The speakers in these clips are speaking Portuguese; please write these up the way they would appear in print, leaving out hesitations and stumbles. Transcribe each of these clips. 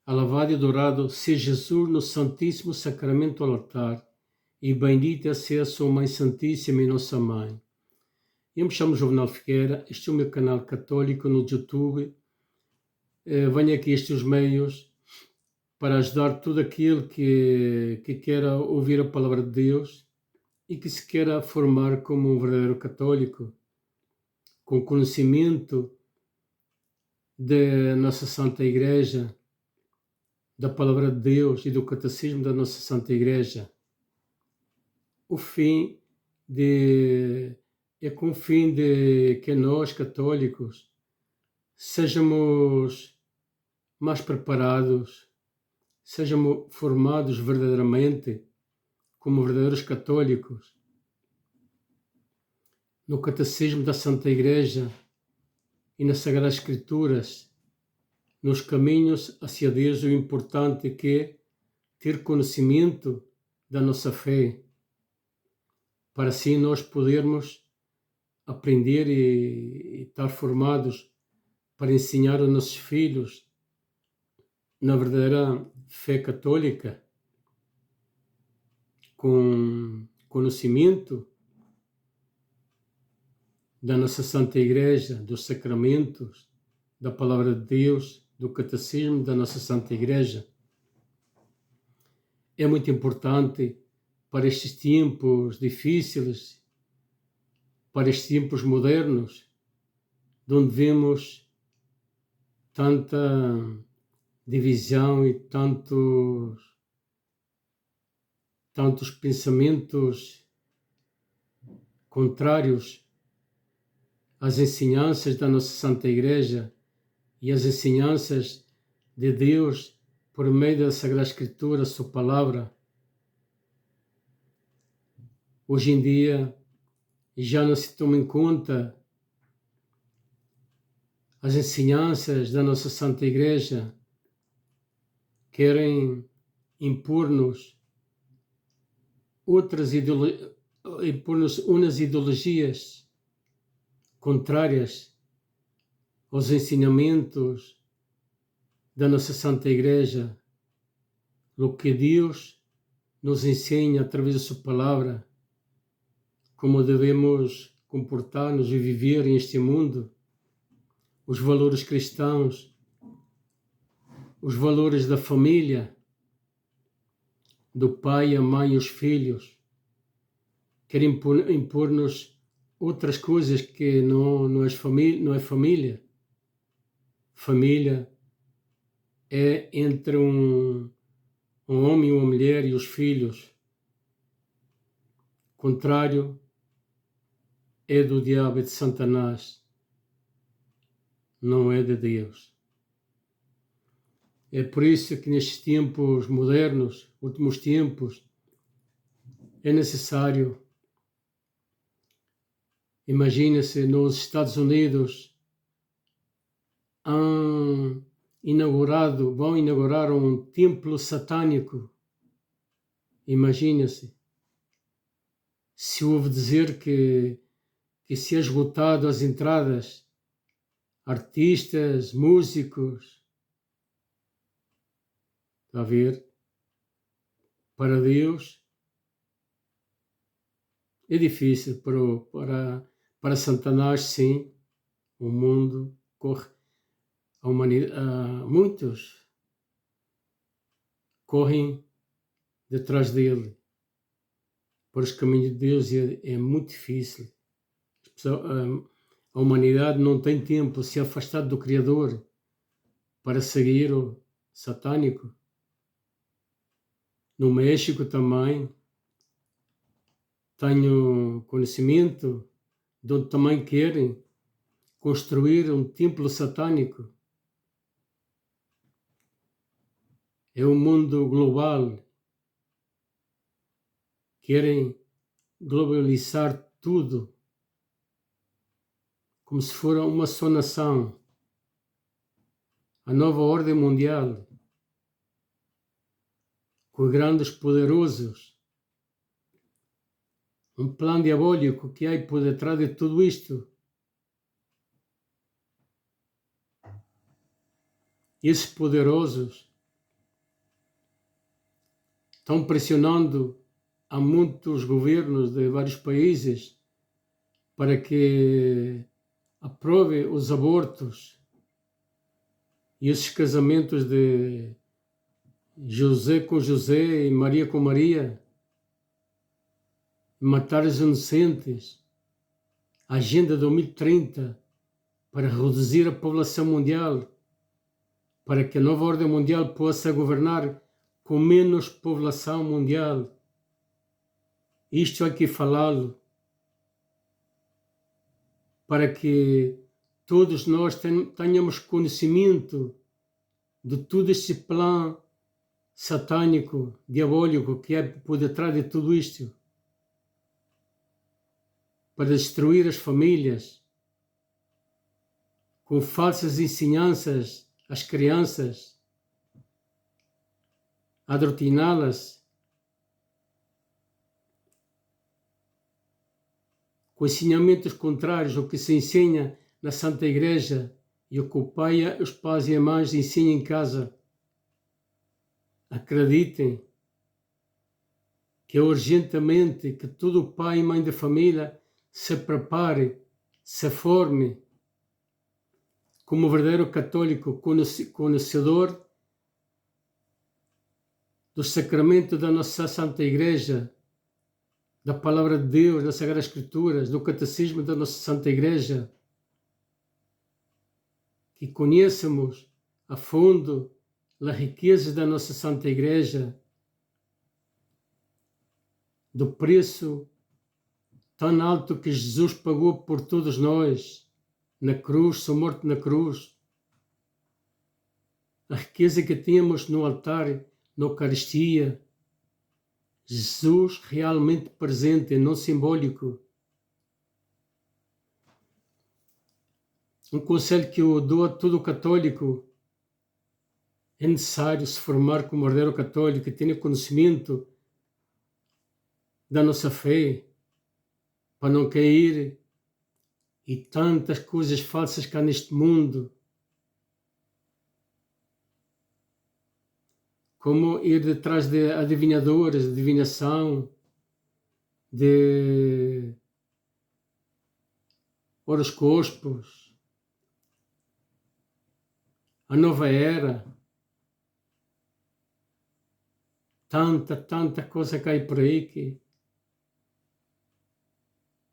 Alabado e adorado seja Jesus no Santíssimo Sacramento ao altar, e bendita seja a sua Mãe Santíssima e Nossa Mãe. Eu me chamo Juvenal Figueira, este é o meu canal católico no YouTube. Venho aqui a estes meios para ajudar todo aquele que queira ouvir a palavra de Deus e que se queira formar como um verdadeiro católico, com conhecimento da nossa Santa Igreja, da palavra de Deus e do catecismo da nossa Santa Igreja. O fim é com o fim de que nós, católicos, sejamos mais preparados, sejamos formados verdadeiramente como verdadeiros católicos no catecismo da Santa Igreja e nas Sagradas Escrituras, nos caminhos hacia Deus. O importante que é ter conhecimento da nossa fé, para assim nós podermos aprender e estar formados para ensinar aos nossos filhos na verdadeira fé católica, com conhecimento da nossa Santa Igreja, dos sacramentos, da Palavra de Deus, do catecismo da nossa Santa Igreja. É muito importante para estes tempos difíceis, para estes tempos modernos, onde vemos tanta divisão e tantos pensamentos contrários às ensinanças da nossa Santa Igreja e às ensinanças de Deus por meio da Sagrada Escritura, a sua palavra. Hoje em dia já não se toma em conta as ensinanças da nossa Santa Igreja, querem impor-nos umas ideologias contrárias aos ensinamentos da nossa Santa Igreja, o que Deus nos ensina através da sua palavra, como devemos comportar-nos e viver neste mundo, os valores cristãos, os valores da família, do pai, a mãe e os filhos. Querem impor-nos outras coisas que não é família. Família é entre um homem e uma mulher e os filhos. Contrário é do diabo e de Satanás, não é de Deus. É por isso que nestes tempos modernos, últimos tempos, é necessário. Imagina-se, nos Estados Unidos vão inaugurar um templo satânico. Imagina-se, se ouve dizer que se é esgotado as entradas, artistas, músicos, está a ver? Para Deus é difícil, para Satanás, sim. O mundo corre, a humanidade, muitos correm detrás dele. Para os caminhos de Deus é muito difícil. A humanidade não tem tempo de se afastar do Criador para seguir o satânico. No México também tenho conhecimento de onde também querem construir um templo satânico. É um mundo global. Querem globalizar tudo como se for uma só nação. A nova ordem mundial, com grandes poderosos, um plano diabólico que há por detrás de tudo isto. Esses poderosos estão pressionando a muitos governos de vários países para que aprove os abortos e esses casamentos de José com José e Maria com Maria, matar os inocentes, a Agenda 2030 para reduzir a população mundial, para que a nova ordem mundial possa governar com menos população mundial. Isto aqui falá-lo, para que todos nós tenhamos conhecimento de todo este plano satânico, diabólico que é por detrás de tudo isto, para destruir as famílias, com falsas ensinanças às crianças, adoctriná-las, com ensinamentos contrários ao que se ensina na Santa Igreja e o que o pai, os pais e as mães ensinam em casa. Acreditem que é urgentemente que todo pai e mãe de família se prepare, se forme como verdadeiro católico conhecedor do sacramento da nossa Santa Igreja, da Palavra de Deus, das Sagradas Escrituras, do Catecismo da nossa Santa Igreja, que conheçamos a fundo as riquezas da nossa Santa Igreja, do preço tão alto que Jesus pagou por todos nós, na cruz, sua morte na cruz, a riqueza que temos no altar, na Eucaristia, Jesus realmente presente, não simbólico. Um conselho que eu dou a todo católico: é necessário se formar como verdadeiro católico e ter conhecimento da nossa fé, para não cair e tantas coisas falsas que há neste mundo, como ir detrás de adivinhadores, de adivinação, de horoscópios, a nova era, tanta coisa cai por aí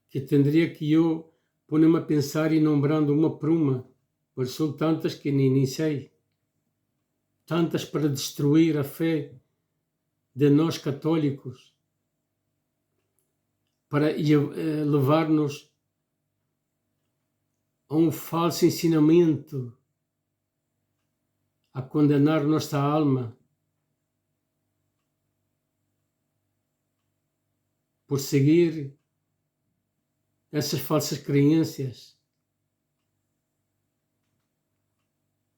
que tendria que eu pôr-me a pensar e nombrando uma por uma, pois são tantas que nem sei. Tantas para destruir a fé de nós católicos, para levar-nos a um falso ensinamento, a condenar nossa alma, por seguir essas falsas crenças.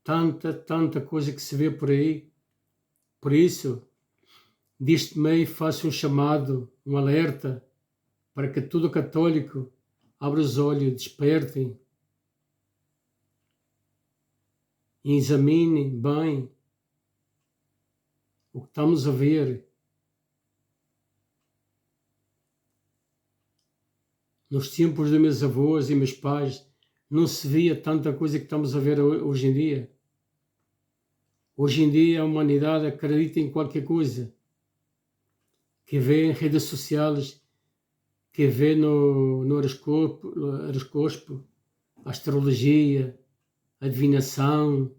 Tanta coisa que se vê por aí. Por isso, deste meio faço um chamado, um alerta, para que todo católico abra os olhos, despertem e examine bem o que estamos a ver. Nos tempos dos meus avós e meus pais, não se via tanta coisa que estamos a ver hoje em dia. Hoje em dia a humanidade acredita em qualquer coisa, que vê em redes sociais, que vê no horoscópio, a astrologia, a adivinação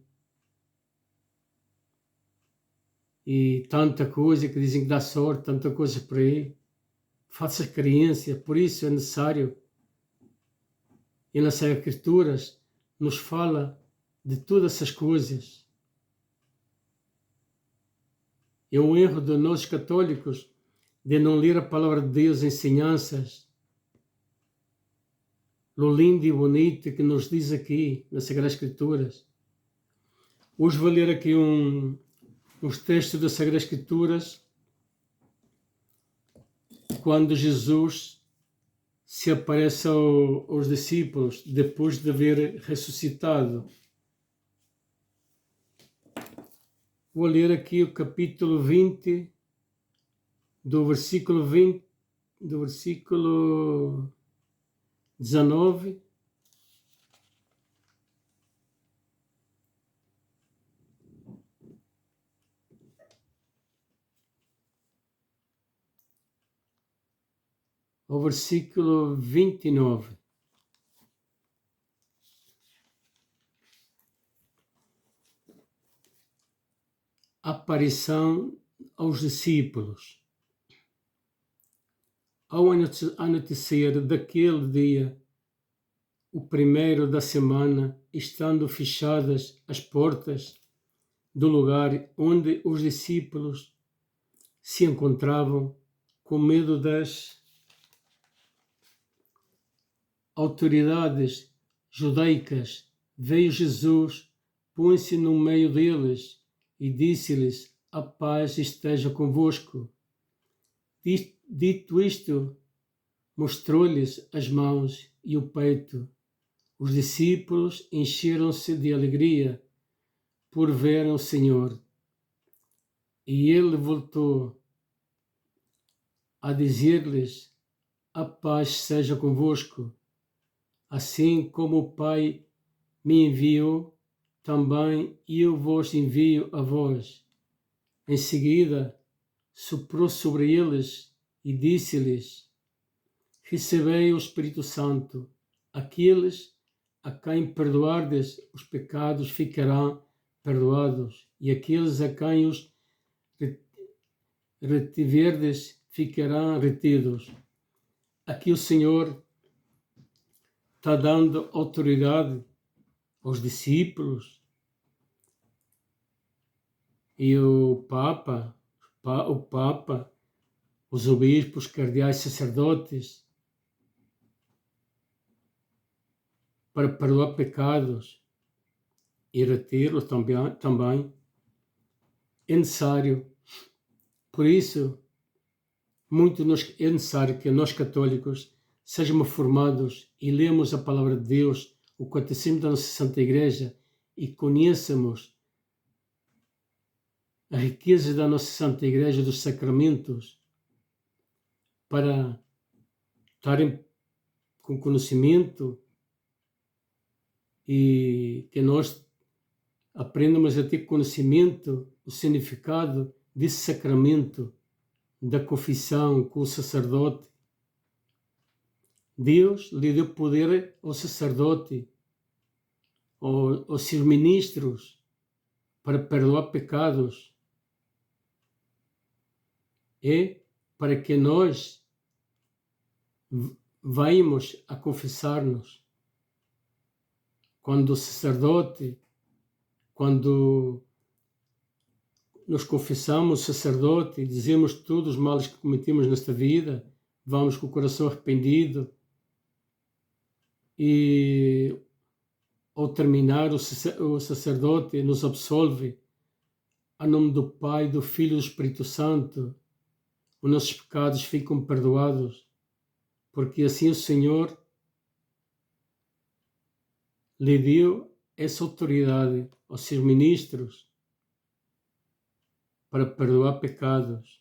e tanta coisa que dizem que dá sorte, tanta coisa por aí, falsas crenças. Por isso é necessário, e nas Escrituras nos fala de todas essas coisas. É um erro de nós católicos de não ler a palavra de Deus, ensinanças, o lindo e bonito que nos diz aqui nas Sagradas Escrituras. Hoje vou ler aqui uns textos das Sagradas Escrituras, quando Jesus se aparece aos discípulos depois de haver ressuscitado. Vou ler aqui o capítulo 20 do versículo 20, do versículo 19 ao versículo 29. Aparição aos discípulos. Ao anoitecer daquele dia, o primeiro da semana, estando fechadas as portas do lugar onde os discípulos se encontravam, com medo das autoridades judaicas, veio Jesus, põe-se no meio deles e disse-lhes: a paz esteja convosco. Dito isto, mostrou-lhes as mãos e o peito. Os discípulos encheram-se de alegria por verem o Senhor. E ele voltou a dizer-lhes: a paz seja convosco. Assim como o Pai me enviou, também eu vos envio a vós. Em seguida, soprou sobre eles e disse-lhes: recebei o Espírito Santo. Aqueles a quem perdoardes os pecados ficarão perdoados, e aqueles a quem os retiverdes ficarão retidos. Aqui o Senhor está dando autoridade aos discípulos e o Papa, os obispos, cardeais, sacerdotes, para perdoar pecados e retê-los também. É necessário. Por isso, é necessário que nós católicos sejamos formados e lemos a palavra de Deus, o catecismo da nossa Santa Igreja, e conheçamos a riqueza da nossa Santa Igreja, dos sacramentos, para estarem com conhecimento e que nós aprendamos a ter conhecimento, o significado desse sacramento da confissão com o sacerdote. Deus lhe deu poder ao sacerdote, aos seus ministros, para perdoar pecados. É para que nós venhamos a confessar-nos. Quando o sacerdote, quando nos confessamos, o sacerdote, e dizemos todos os males que cometemos nesta vida, vamos com o coração arrependido, e ao terminar o sacerdote nos absolve, em nome do Pai, do Filho e do Espírito Santo, os nossos pecados ficam perdoados, porque assim o Senhor lhe deu essa autoridade aos seus ministros para perdoar pecados.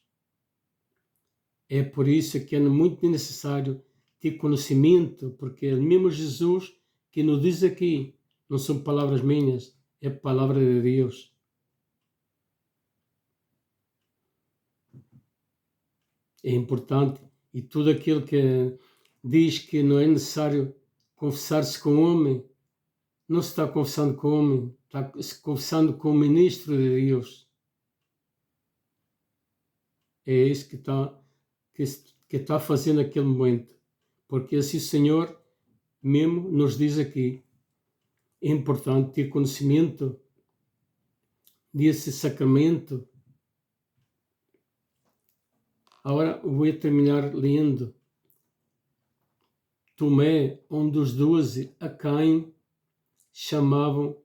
É por isso que é muito necessário ter conhecimento, porque é o mesmo Jesus que nos diz aqui, não são palavras minhas, é a palavra de Deus. É importante, e tudo aquilo que diz que não é necessário confessar-se com o homem, não se está confessando com o homem, está se confessando com o ministro de Deus. É isso que está fazendo naquele momento, porque assim o Senhor mesmo nos diz aqui. É importante ter conhecimento desse sacramento. Agora vou terminar lendo. Tomé, um dos 12, a quem chamavam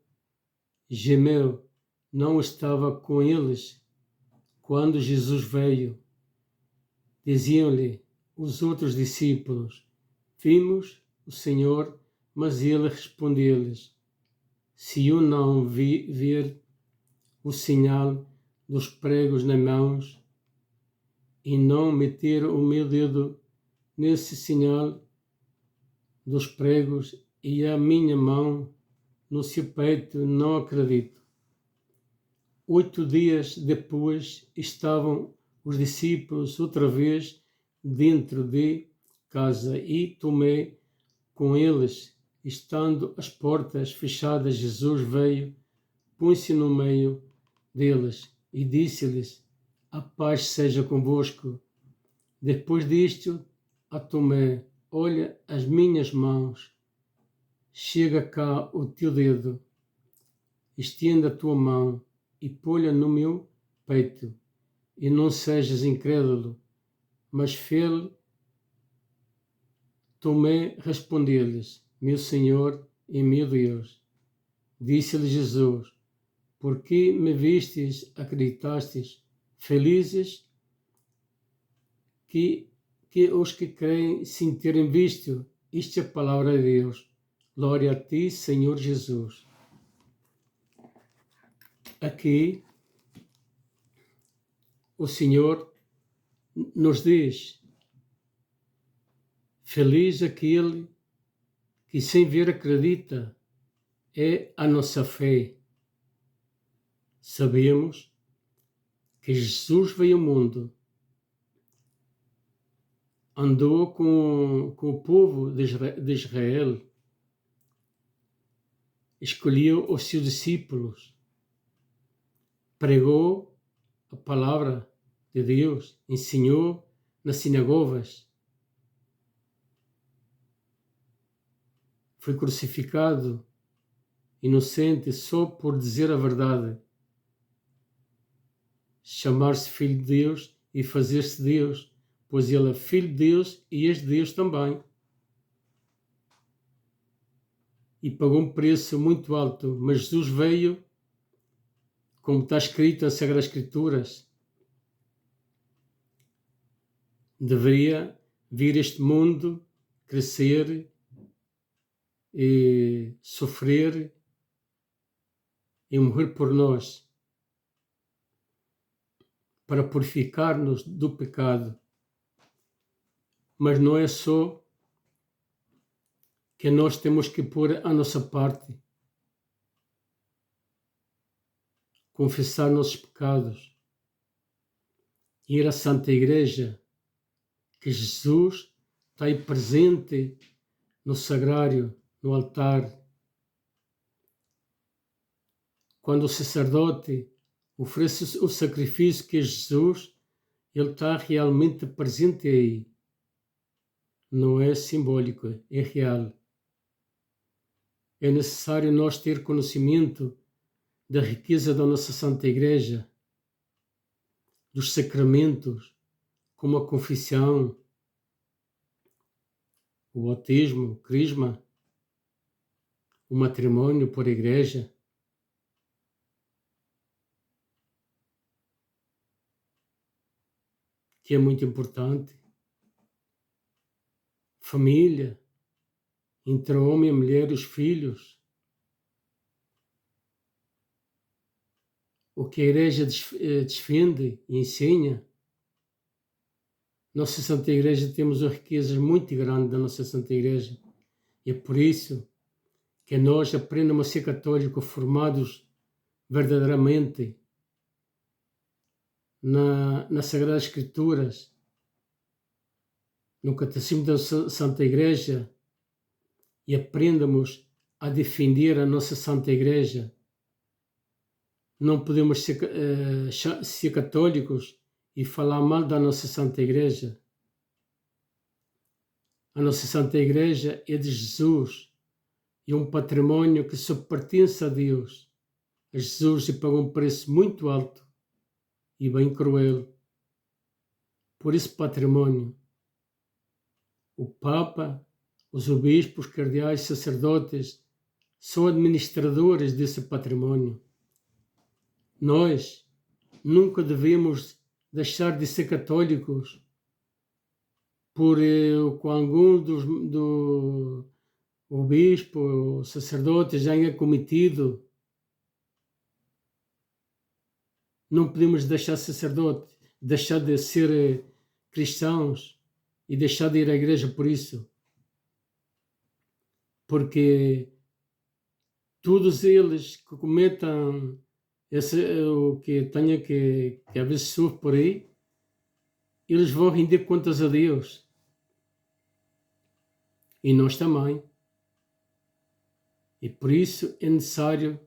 Gemeu, não estava com eles quando Jesus veio. Diziam-lhe os outros discípulos: vimos o Senhor, mas ele respondeu-lhes: se eu não ver o sinal dos pregos nas mãos e não meter o meu dedo nesse sinal dos pregos e a minha mão no seu peito, não acredito. 8 dias depois estavam os discípulos outra vez dentro de casa e Tomé com eles. Estando as portas fechadas, Jesus veio, pôs-se no meio deles e disse-lhes: a paz seja convosco. Depois disto, a Tomé: olha as minhas mãos, chega cá o teu dedo, estenda a tua mão e põe-a no meu peito, e não sejas incrédulo, mas fiel. Tomé respondeu-lhes: meu Senhor e meu Deus. Disse-lhe Jesus: porque me vistes, acreditastes? Felizes que os que creem sem terem visto. Isto é a palavra de Deus. Glória a ti, Senhor Jesus. Aqui o Senhor nos diz: feliz aquele que sem ver acredita. É a nossa fé. Sabemos que Jesus veio ao mundo, andou com o povo de Israel, escolheu os seus discípulos, pregou a palavra de Deus, ensinou nas sinagogas, foi crucificado, inocente só por dizer a verdade, chamar-se filho de Deus e fazer-se Deus, pois ele é filho de Deus e és de Deus também. E pagou um preço muito alto, mas Jesus veio, como está escrito nas Sagradas Escrituras, deveria vir este mundo, crescer e sofrer e morrer por nós, para purificar-nos do pecado. Mas não é só que nós temos que pôr a nossa parte, confessar nossos pecados, ir à Santa Igreja, que Jesus está aí presente no sagrário, no altar. Quando o sacerdote oferece o sacrifício que é Jesus, ele está realmente presente aí. Não é simbólico, é real. É necessário nós ter conhecimento da riqueza da nossa Santa Igreja, dos sacramentos, como a confissão, o batismo, o crisma, o matrimônio por igreja. Que é muito importante. Família, entre o homem e a mulher e os filhos. O que a Igreja defende e ensina. Nossa Santa Igreja, temos riquezas muito grandes da nossa Santa Igreja. E é por isso que nós aprendemos a ser católicos, formados verdadeiramente nas Sagradas Escrituras, no Catecismo da Santa Igreja, e aprendamos a defender a nossa Santa Igreja. Não podemos ser católicos e falar mal da nossa Santa Igreja. A nossa Santa Igreja é de Jesus, é um patrimônio que só pertence a Deus. A Jesus e pagou um preço muito alto e bem cruel por esse patrimônio. O Papa, os obispos, cardeais, sacerdotes são administradores desse patrimônio. Nós nunca devemos deixar de ser católicos por com algum do obispo ou sacerdote já é cometido. Não podemos deixar de ser cristãos e deixar de ir à igreja por isso. Porque todos eles que cometam o que tenha que às vezes sofre por aí, eles vão render contas a Deus. E nós também. E por isso é necessário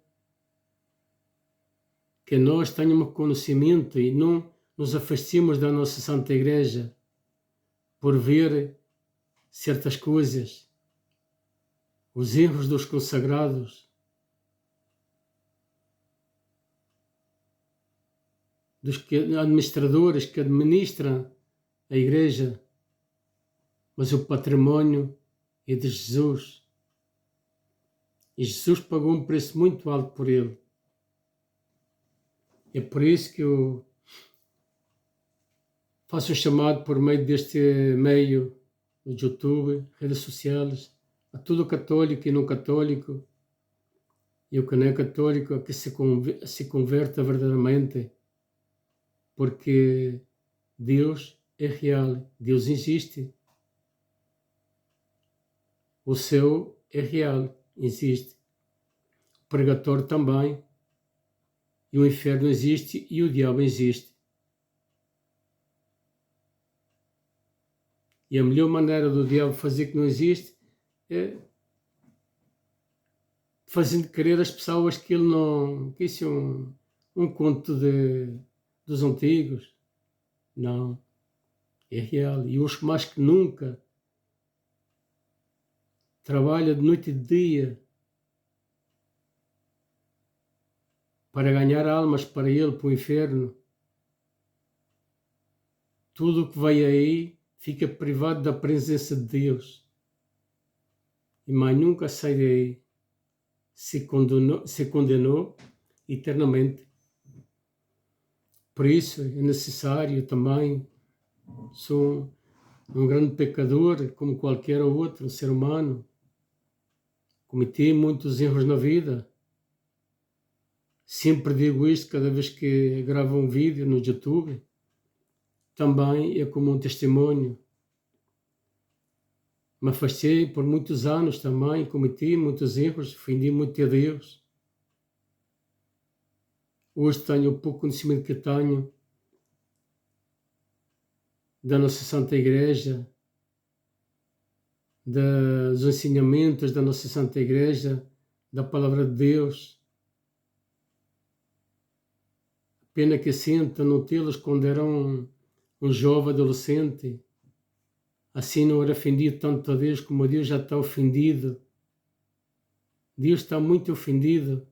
que nós tenhamos conhecimento e não nos afastemos da nossa Santa Igreja por ver certas coisas, os erros dos consagrados, dos administradores que administram a Igreja, mas o património é de Jesus. E Jesus pagou um preço muito alto por ele. É por isso que eu faço um chamado por meio deste meio, do YouTube, redes sociais, a todo católico e não católico, e o que não é católico, a que se converta verdadeiramente, porque Deus é real, Deus existe. O céu é real, existe. O purgatório também. E o inferno existe e o diabo existe. E a melhor maneira do diabo fazer que não existe é fazendo crer às pessoas que ele não... que isso é um conto dos antigos. Não. É real. E hoje mais que nunca trabalha de noite e de dia para ganhar almas para ele, para o inferno. Tudo o que vai aí fica privado da presença de Deus. E mais nunca sai daí. Se condenou eternamente. Por isso é necessário também, sou um grande pecador, como qualquer outro ser humano. Cometi muitos erros na vida. Sempre digo isto cada vez que gravo um vídeo no YouTube. Também é como um testemunho. Me afastei por muitos anos também, cometi muitos erros, ofendi muito a Deus. Hoje tenho o pouco conhecimento que tenho da nossa Santa Igreja, dos ensinamentos da nossa Santa Igreja, da Palavra de Deus. Pena que sinto não tê-los quando era um jovem adolescente. Assim não era ofendido tanto a Deus como a Deus já está ofendido. Deus está muito ofendido.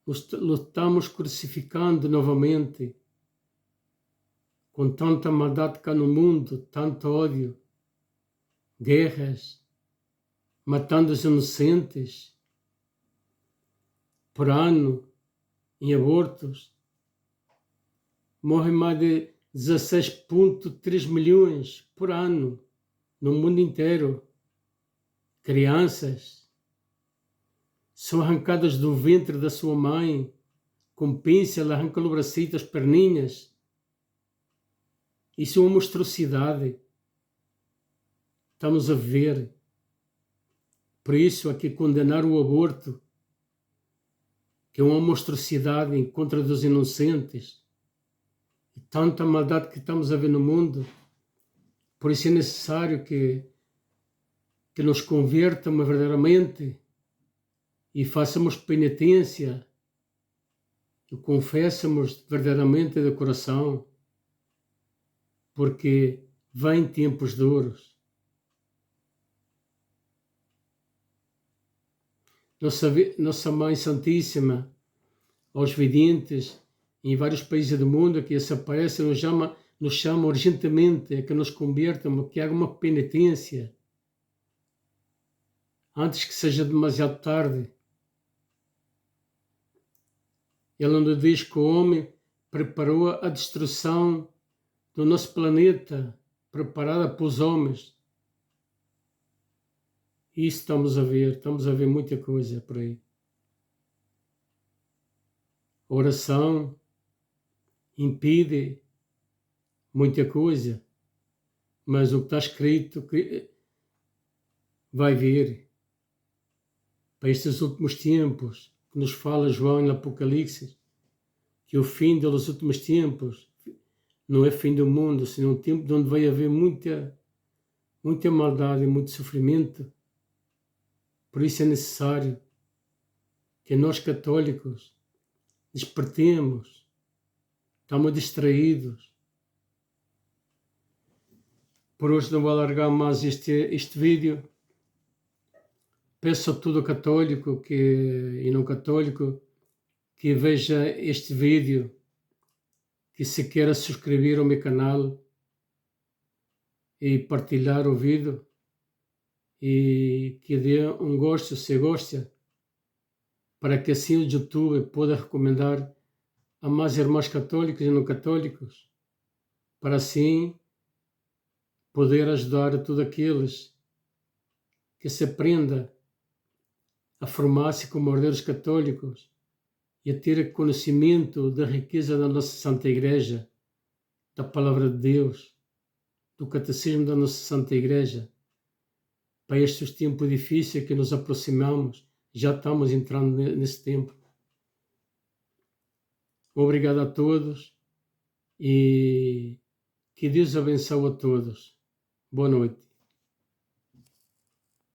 Lo estamos crucificando novamente. Com tanta maldade cá no mundo, tanto ódio, guerras, matando os inocentes por ano, em abortos. Morrem mais de 16,3 milhões por ano no mundo inteiro. Crianças são arrancadas do ventre da sua mãe, com pincel, arrancam o bracito, as perninhas. Isso é uma monstruosidade. Estamos a ver. Por isso, há que condenar o aborto, que é uma monstruosidade em contra dos inocentes. E tanta maldade que estamos a ver no mundo. Por isso é necessário que nos convertamos verdadeiramente e façamos penitência e confessamos verdadeiramente de coração, porque vêm tempos duros. Nossa Mãe Santíssima, aos videntes, em vários países do mundo que se aparecem, nos chama urgentemente a que nos convertamos, que haja uma penitência, antes que seja demasiado tarde. Ela nos diz que o homem preparou a destruição do nosso planeta, preparada pelos homens. Isso estamos a ver muita coisa por aí. A oração impede muita coisa, mas o que está escrito vai vir para estes últimos tempos, que nos fala João no Apocalipse, que o fim dos últimos tempos não é fim do mundo, senão um tempo onde vai haver muita maldade e muito sofrimento. Por isso é necessário que nós católicos despertemos, estamos distraídos. Por hoje não vou alargar mais este vídeo. Peço a todo católico e não católico que veja este vídeo, que se queira subscrever ao meu canal e partilhar o vídeo e que dê um gosto se gosta, para que assim o YouTube possa recomendar a mais irmãos católicos e não católicos, para assim poder ajudar a todos aqueles que se aprenda a formar-se como herdeiros católicos e a ter conhecimento da riqueza da nossa Santa Igreja, da Palavra de Deus, do Catecismo da nossa Santa Igreja, para estes tempos difíceis que nos aproximamos, já estamos entrando nesse tempo. Obrigado a todos e que Deus abençoe a todos. Boa noite.